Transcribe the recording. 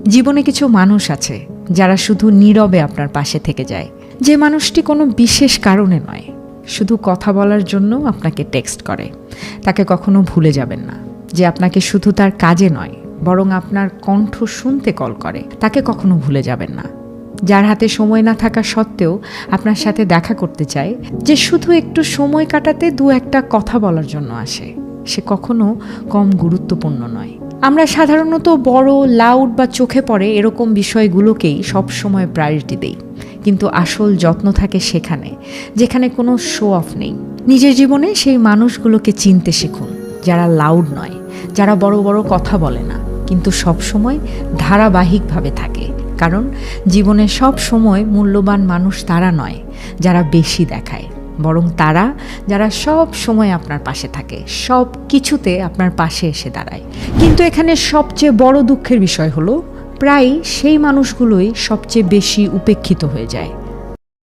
জীবনে কিছু মানুষ আছে যারা শুধু নীরবে আপনার পাশে থেকে যায়, যে মানুষটি কোনো বিশেষ কারণে নয়, শুধু কথা বলার জন্য আপনাকে টেক্সট করে। তাকে কখনো ভুলে যাবেন না। যে আপনাকে শুধু তার কাজে নয়, বরং আপনার কণ্ঠ শুনতে কল করে, তাকে কখনো ভুলে যাবেন না। যার হাতে সময় না থাকা সত্ত্বেও আপনার সাথে দেখা করতে চায়, যে শুধু একটু সময় কাটাতে দু একটা কথা বলার জন্য আসে, সে কখনো কম গুরুত্বপূর্ণ নয়। আমরা সাধারণত বড়, লাউড বা চোখে পড়ে এরকম বিষয়গুলোকেই সবসময় প্রায়োরিটি দেই, কিন্তু আসল যত্ন থাকে সেখানে যেখানে কোনো শো অফ নেই। নিজের জীবনে সেই মানুষগুলোকে চিনতে শিখুন, যারা লাউড নয়, যারা বড় বড় কথা বলে না, কিন্তু সবসময় ধারাবাহিকভাবে থাকে। কারণ জীবনে সব সময় মূল্যবান মানুষ তারা নয় যারা বেশি দেখায়, বরং তারা যারা সব সময় আপনার পাশে থাকে, সব কিছুতে আপনার পাশে এসে দাঁড়ায়। কিন্তু এখানে সবচেয়ে বড় দুঃখের বিষয় হলো, প্রায় সেই মানুষগুলোই সবচেয়ে বেশি উপেক্ষিত হয়ে যায়।